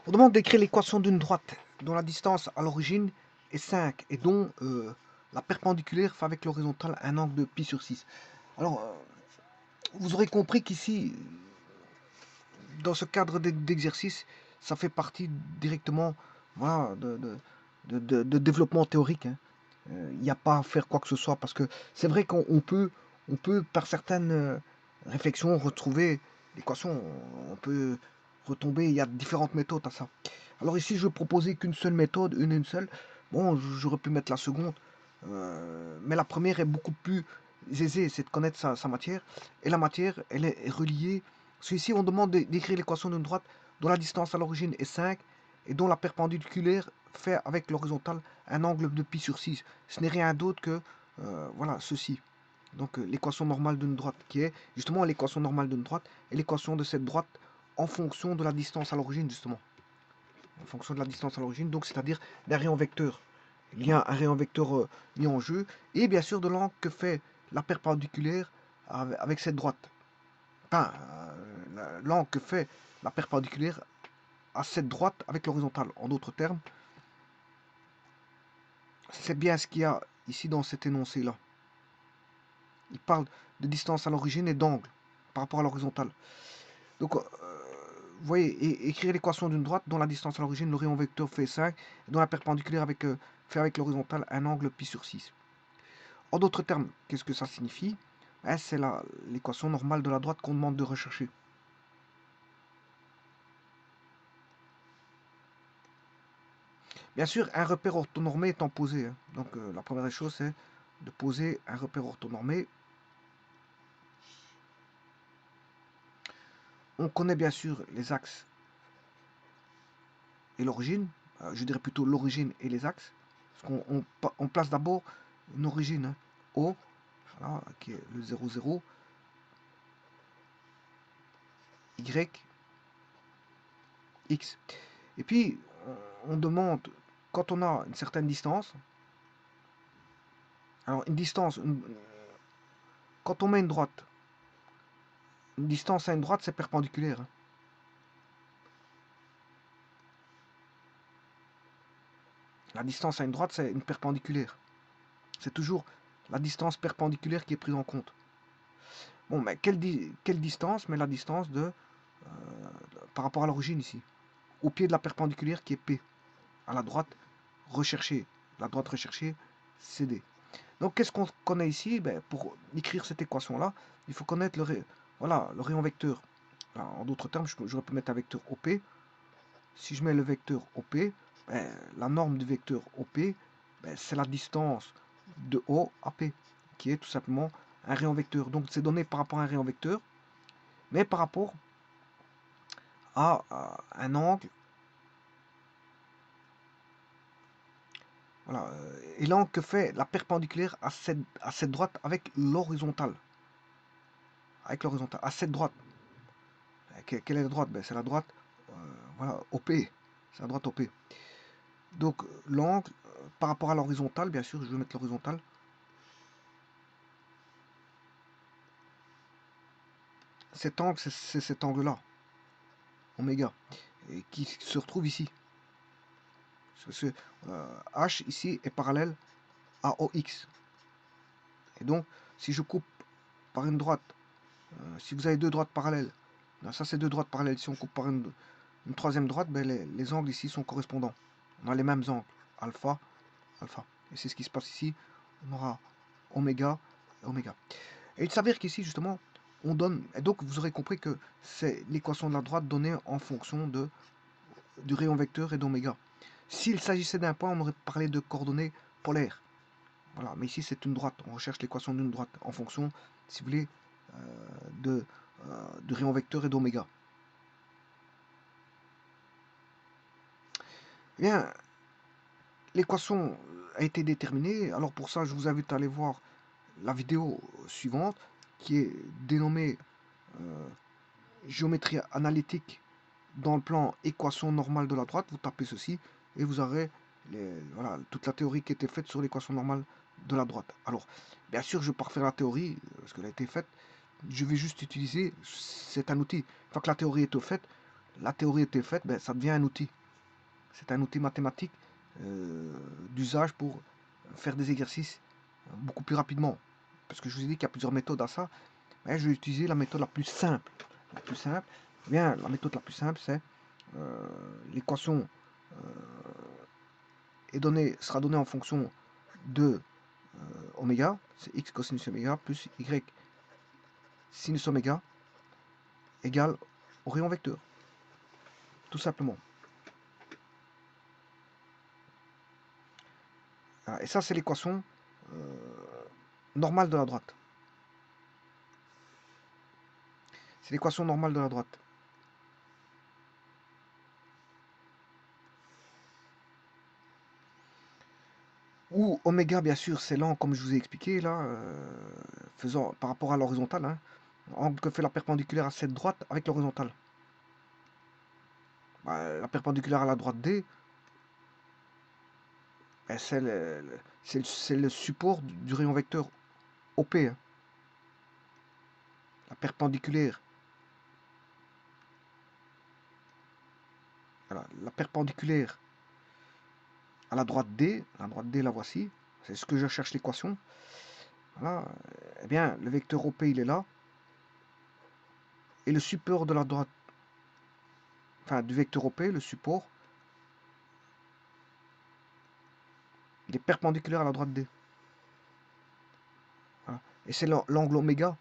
On demande d'écrire l'équation d'une droite dont la distance à l'origine est 5 et dont la perpendiculaire fait avec l'horizontale un angle de pi sur 6. Alors, vous aurez compris qu'ici, dans ce cadre d'exercice, ça fait partie directement, voilà, de développement théorique, hein. Il n'y a pas à faire quoi que ce soit parce que c'est vrai on peut par certaines réflexions retrouver l'équation. On peut retomber, il y a différentes méthodes à ça. Alors ici, je vais proposer qu'une seule méthode, une seule. Bon, j'aurais pu mettre la seconde, mais la première est beaucoup plus aisée, c'est de connaître sa matière. Et la matière, elle est reliée. Parce qu'ici, on demande d'écrire l'équation d'une droite dont la distance à l'origine est 5 et dont la perpendiculaire fait avec l'horizontale un angle de pi sur 6. Ce n'est rien d'autre que voilà, ceci. Donc l'équation normale d'une droite qui est justement l'équation normale d'une droite et l'équation de cette droite en fonction de la distance à l'origine justement. En fonction de la distance à l'origine, donc c'est-à-dire d'un rayon vecteur. Il y a un rayon vecteur mis en jeu et bien sûr de l'angle que fait la perpendiculaire avec cette droite. Enfin, l'angle que fait la perpendiculaire à cette droite avec l'horizontale. En d'autres termes, c'est bien ce qu'il y a ici dans cet énoncé-là. Il parle de distance à l'origine et d'angle par rapport à l'horizontale. Donc, vous voyez, écrire l'équation d'une droite dont la distance à l'origine, le rayon vecteur fait 5, et dont la perpendiculaire fait avec l'horizontale un angle pi sur 6. En d'autres termes, qu'est-ce que ça signifie? C'est l'équation normale de la droite qu'on demande de rechercher. Bien sûr, un repère orthonormé étant posé, hein. Donc la première des choses, c'est de poser un repère orthonormé. On connaît bien sûr les axes et l'origine. Je dirais plutôt l'origine et les axes. Parce qu'on place d'abord une origine, hein, O, voilà, qui est le 0, 0, Y, X. Et puis, on demande, quand on a une certaine distance, alors une distance, quand on met une droite, une distance à une droite, c'est perpendiculaire, hein. La distance à une droite, c'est une perpendiculaire. C'est toujours la distance perpendiculaire qui est prise en compte. Bon, mais quelle distance? Mais la distance par rapport à l'origine ici. Au pied de la perpendiculaire qui est P. À la droite recherchée. La droite recherchée, c'est D. Donc qu'est-ce qu'on connaît ici? Pour écrire cette équation-là, il faut connaître voilà, le rayon vecteur. Alors, en d'autres termes, j'aurais pu mettre un vecteur OP. Si je mets le vecteur OP, la norme du vecteur OP, c'est la distance de O à P, qui est tout simplement un rayon vecteur. Donc c'est donné par rapport à un rayon vecteur, mais par rapport à un angle. Voilà, et l'angle que fait la perpendiculaire à cette droite avec l'horizontale. Avec l'horizontale, à cette droite. Quelle est la droite? C'est la droite, voilà, OP. C'est la droite OP. Donc l'angle par rapport à l'horizontale, bien sûr, je vais mettre l'horizontale. Cet angle, c'est cet angle-là, oméga, et qui se retrouve ici. Parce que H ici est parallèle à OX. Et donc, si je coupe par une droite, si vous avez deux droites parallèles, ça c'est deux droites parallèles, si on coupe par une troisième droite, les angles ici sont correspondants. On a les mêmes angles, alpha, alpha. Et c'est ce qui se passe ici. On aura oméga et oméga. Et il s'avère qu'ici, justement, on donne... Et donc, vous aurez compris que c'est l'équation de la droite donnée en fonction du rayon vecteur et d'oméga. S'il s'agissait d'un point, on aurait parlé de coordonnées polaires. Voilà, mais ici, c'est une droite. On recherche l'équation d'une droite en fonction, si vous voulez, du rayon vecteur et d'oméga. Bien, l'équation a été déterminée. Alors pour ça, je vous invite à aller voir la vidéo suivante qui est dénommée géométrie analytique dans le plan équation normale de la droite. Vous tapez ceci et vous aurez voilà, toute la théorie qui a été faite sur l'équation normale de la droite. Alors, bien sûr, je ne vais pas refaire la théorie parce qu'elle a été faite. Je vais juste utiliser, c'est un outil. Une fois que la théorie est faite, la théorie était faite, ben, ça devient un outil. C'est un outil mathématique d'usage pour faire des exercices beaucoup plus rapidement. Parce que je vous ai dit qu'il y a plusieurs méthodes à ça. Mais je vais utiliser la méthode la plus simple. La plus simple, eh bien, la méthode la plus simple, c'est l'équation sera donnée en fonction de oméga, c'est x cosinus oméga plus y sinus oméga égale au rayon vecteur. Tout simplement. Voilà. Et ça, c'est l'équation normale de la droite. C'est l'équation normale de la droite. Ou oméga, bien sûr, c'est l'angle, comme je vous ai expliqué, là, faisant par rapport à l'horizontale, hein, angle que fait la perpendiculaire à cette droite avec l'horizontale. Bah, la perpendiculaire à la droite D, ben, c'est le support du rayon vecteur OP. Hein. La perpendiculaire. Voilà, la perpendiculaire à la droite D, la voici, c'est ce que je cherche l'équation. Voilà, eh bien, le vecteur OP, il est là. Et le support de la droite, enfin, du vecteur OP, le support, il est perpendiculaire à la droite D. Voilà. Et c'est l'angle oméga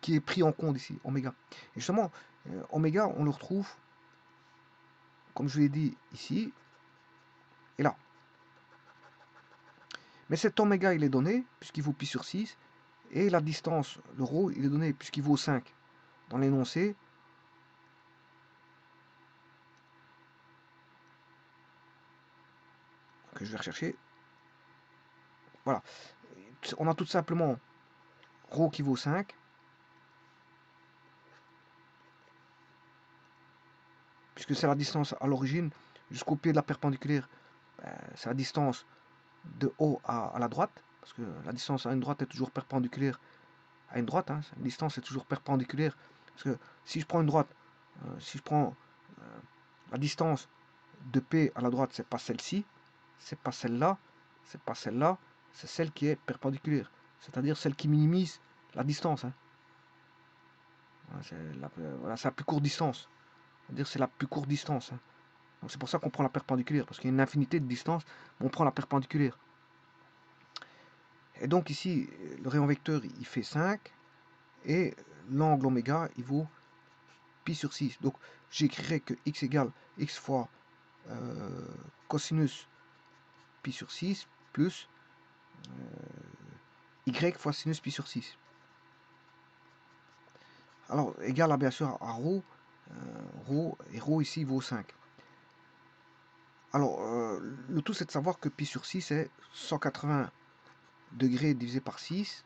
qui est pris en compte ici, oméga. Et justement, oméga, on le retrouve, comme je vous l'ai dit, ici et là. Mais cet oméga, il est donné, puisqu'il vaut pi sur 6, et la distance, le rho, il est donné, puisqu'il vaut 5. Dans l'énoncé, que je vais rechercher, voilà. On a tout simplement rho qui vaut 5, puisque c'est la distance à l'origine jusqu'au pied de la perpendiculaire. C'est la distance de haut à la droite, parce que la distance à une droite est toujours perpendiculaire à une droite, hein, la distance est toujours perpendiculaire, parce que si je prends une droite, si je prends la distance de P à la droite, c'est pas celle-ci, c'est pas celle-là, c'est pas celle-là, c'est celle qui est perpendiculaire, c'est-à-dire celle qui minimise la distance. Hein. Voilà, c'est la plus courte distance, c'est-à-dire c'est la plus courte distance. Hein. Donc c'est pour ça qu'on prend la perpendiculaire, parce qu'il y a une infinité de distances, on prend la perpendiculaire. Et donc ici, le rayon vecteur, il fait 5, et l'angle oméga, il vaut pi sur 6. Donc j'écrirai que x égale x fois cosinus pi sur 6 plus y fois sinus pi sur 6. Alors, égal à bien sûr à rho, et rho ici vaut 5. Alors, le tout c'est de savoir que pi sur 6 est 180 degrés divisé par 6,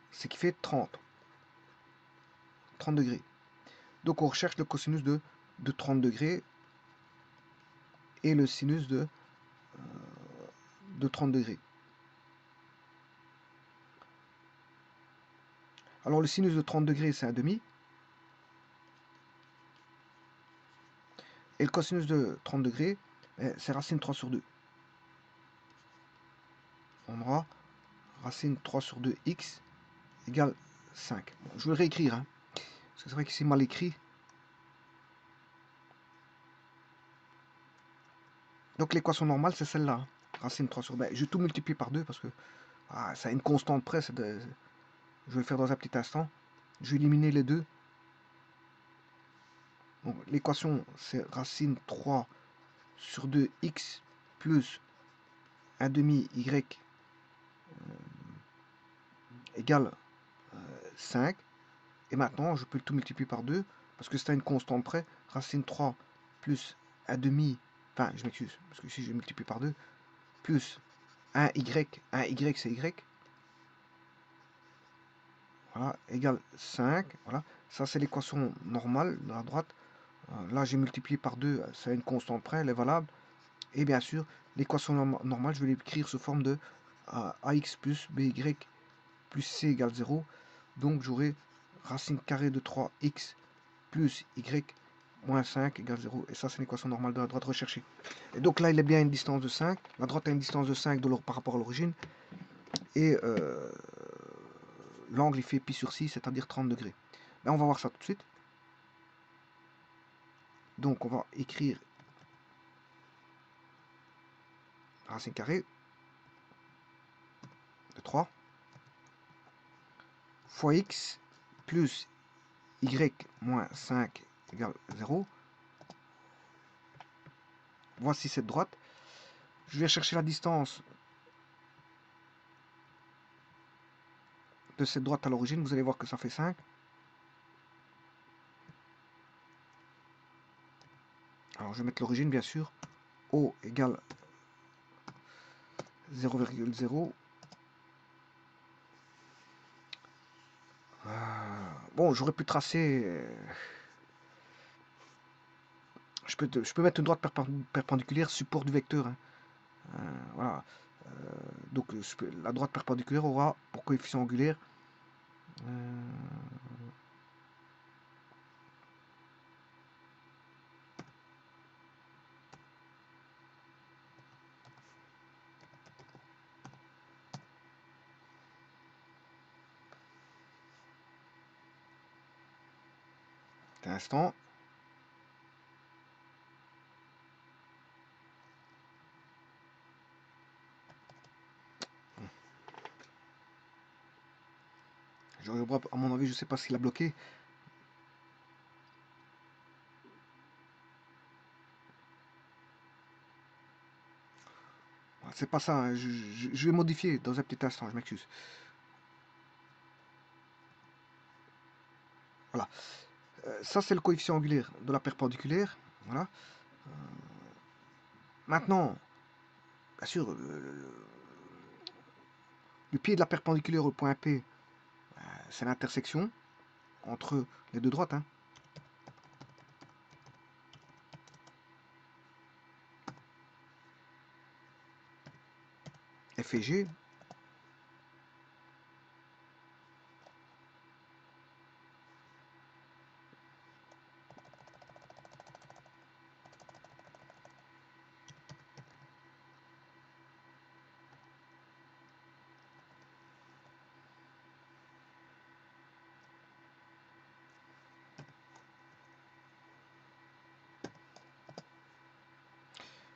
ce qui fait 30 degrés. Donc on recherche le cosinus de 30 degrés et le sinus de 30 degrés. Alors le sinus de 30 degrés, c'est un demi. Et le cosinus de 30 degrés, c'est racine 3 sur 2. On aura racine 3 sur 2 x égale 5. Bon, je vais le réécrire, hein, parce que c'est vrai que c'est mal écrit. Donc l'équation normale, c'est celle-là. Hein. Racine 3 sur 2. Je vais tout multiplier par 2 parce que ça a une constante près. Je vais le faire dans un petit instant. Je vais éliminer les deux. L'équation, c'est racine 3 sur 2x plus 1 demi y égale 5. Et maintenant, je peux tout multiplier par 2 parce que c'est à une constante près. Racine 3 plus 1 demi, enfin, je m'excuse, parce que ici, je multiplie par 2, plus 1y c'est y. Voilà, égale 5. Voilà, ça c'est l'équation normale de la droite. Là, j'ai multiplié par 2, c'est une constante près, elle est valable. Et bien sûr, l'équation normale, je vais l'écrire sous forme de ax plus by plus c égale 0. Donc j'aurai racine carrée de 3x plus y moins 5 égale 0. Et ça, c'est l'équation normale de la droite recherchée. Et donc là, il est bien à une distance de 5. La droite a une distance de 5 par rapport à l'origine. Et l'angle, il fait pi sur 6, c'est-à-dire 30 degrés. Là, on va voir ça tout de suite. Donc, on va écrire racine carrée de 3 fois x plus y moins 5 égale 0. Voici cette droite. Je vais chercher la distance de cette droite à l'origine. Vous allez voir que ça fait 5. Alors, je vais mettre l'origine, bien sûr. O égale 0,0. Bon, j'aurais pu tracer... je peux mettre une droite perpendiculaire, support du vecteur. Hein. Voilà. Donc la droite perpendiculaire aura pour coefficient angulaire un instant. À mon avis, je sais pas s'il a bloqué. C'est pas ça, hein. Je vais modifier dans un petit instant, je m'excuse. Voilà. Ça, c'est le coefficient angulaire de la perpendiculaire. Voilà. Maintenant, bien sûr, le pied de la perpendiculaire au point P, c'est l'intersection entre les deux droites. Hein. F et G.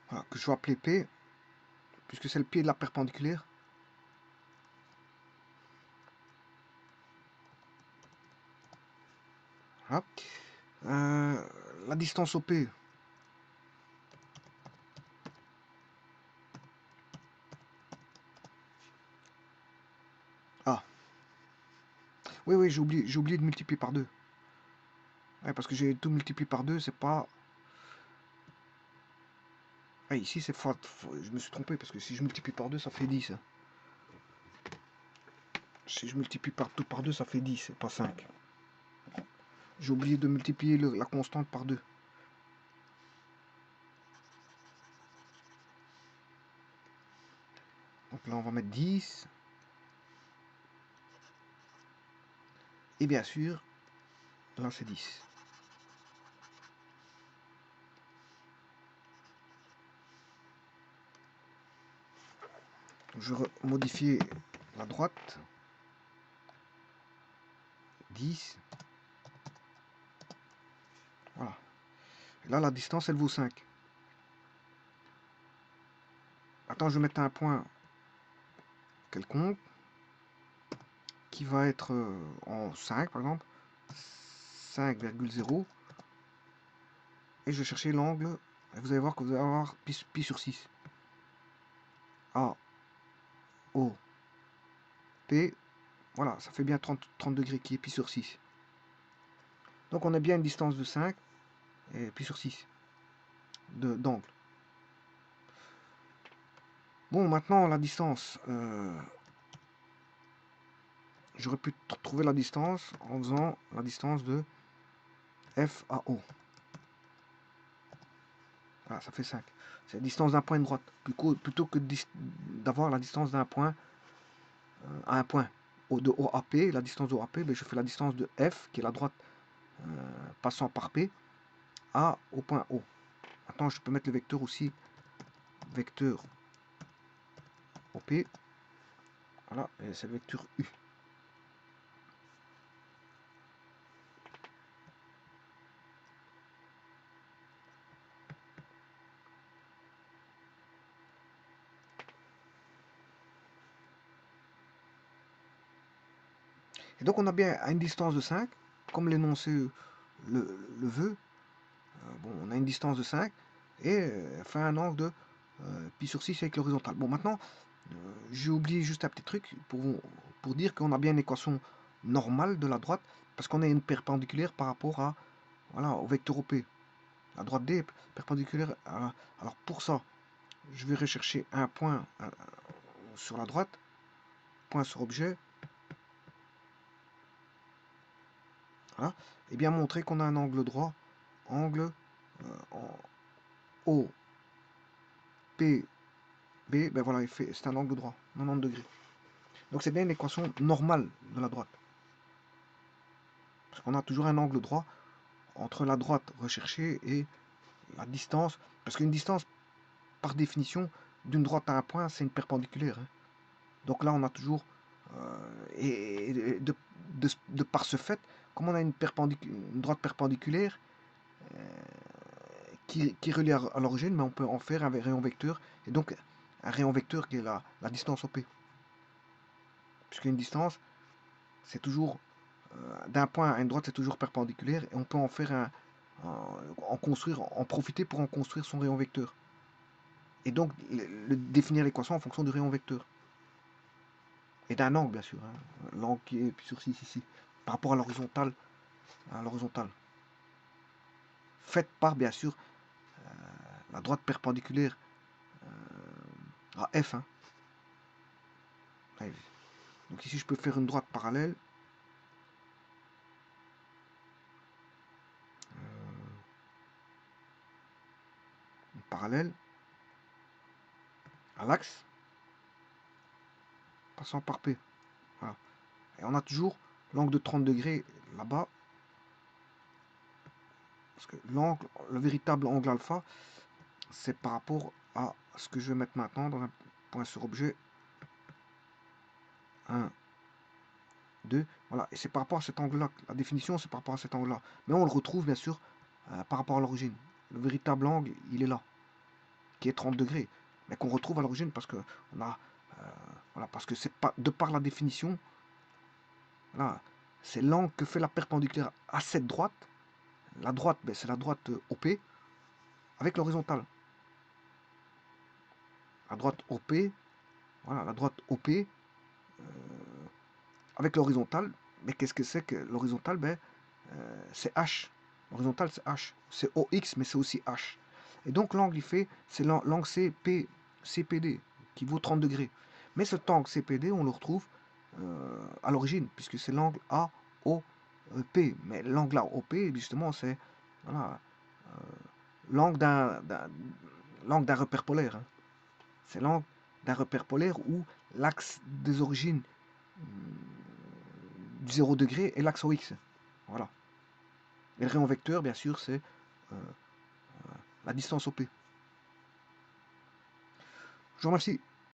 Voilà, que je vais appeler P, puisque c'est le pied de la perpendiculaire. Voilà. La distance au P. Ah. Oui, j'ai oublié de multiplier par 2. Ouais, parce que j'ai tout multiplié par 2, c'est pas... Ah, ici, c'est fois... Je me suis trompé, parce que si je multiplie par 2, ça fait 10. Hein. Si je multiplie tout par 2, ça fait 10, et pas 5. J'ai oublié de multiplier la constante par 2. Donc là, on va mettre 10. Et bien sûr, là, c'est 10. Je vais modifier la droite. 10. Voilà. Et là, la distance, elle vaut 5. Attends, je vais mettre un point quelconque qui va être en 5, par exemple. 5,0. Et je vais chercher l'angle. Et vous allez voir que vous allez avoir pi sur 6. A, O, P. Voilà, ça fait bien 30 degrés qui est pi sur 6. Donc on a bien une distance de 5 et pi sur 6 d'angle. Bon, maintenant la distance. J'aurais pu trouver la distance en faisant la distance de F à O. Voilà, ça fait 5. C'est la distance d'un point de droite. Plutôt que d'avoir la distance d'un point à un point. de OAP, la distance de OAP, ben, je fais la distance de F, qui est la droite passant par P, au point O. Maintenant, je peux mettre le vecteur aussi, vecteur OP, voilà, et c'est le vecteur U. Et donc on a bien à une distance de 5, comme l'énoncé le veut, bon, on a une distance de 5, et fait un angle de pi sur 6 avec l'horizontale. Bon, maintenant, j'ai oublié juste un petit truc pour dire qu'on a bien une équation normale de la droite, parce qu'on a une perpendiculaire par rapport à, voilà, au vecteur OP. La droite D est perpendiculaire à... Alors pour ça, je vais rechercher un point sur la droite, point sur objet, voilà, et bien montrer qu'on a un angle droit, angle en O, P, B, ben voilà, c'est un angle droit, 90 degrés. Donc c'est bien une équation normale de la droite. Parce qu'on a toujours un angle droit entre la droite recherchée et la distance. Parce qu'une distance, par définition, d'une droite à un point, c'est une perpendiculaire. Hein. Donc là, on a toujours... et de par ce fait, comme on a une droite perpendiculaire qui est reliée à l'origine, mais on peut en faire un rayon vecteur. Et donc, un rayon vecteur qui est la distance OP. Puisqu'une distance, c'est toujours... d'un point à une droite, c'est toujours perpendiculaire. Et on peut en faire en profiter pour en construire son rayon vecteur. Et donc, définir l'équation en fonction du rayon vecteur. Et d'un angle, bien sûr. Hein. L'angle qui est sur 6 ici. Par rapport à l'horizontale. Faite par, bien sûr, la droite perpendiculaire à F. Hein. Donc ici, je peux faire une droite parallèle. Parallèle à l'axe. Passant par P. Voilà. Et on a toujours l'angle de 30 degrés là-bas. Parce que l'angle, le véritable angle alpha, c'est par rapport à ce que je vais mettre maintenant dans un point sur objet. 1, 2, voilà. Et c'est par rapport à cet angle-là. La définition, c'est par rapport à cet angle-là. Mais on le retrouve, bien sûr, par rapport à l'origine. Le véritable angle, il est là, qui est 30 degrés. Mais qu'on retrouve à l'origine parce que on a... voilà, parce que c'est pas de par la définition, voilà, c'est l'angle que fait la perpendiculaire à cette droite. La droite, ben, c'est la droite OP avec l'horizontale. La droite OP, voilà, la droite OP avec l'horizontale. Mais qu'est-ce que c'est que l'horizontale? Ben, c'est H. L'horizontale, c'est H. C'est OX, mais c'est aussi H. Et donc l'angle, il fait, c'est l'angle CPD, qui vaut 30 degrés. Mais cet angle CPD, on le retrouve à l'origine, puisque c'est l'angle AOP. Mais l'angle AOP, justement, c'est voilà, l'angle d'un repère polaire. Hein. C'est l'angle d'un repère polaire où l'axe des origines du 0 degré est l'axe OX. Voilà. Et le rayon vecteur, bien sûr, c'est la distance OP. Je vous remercie.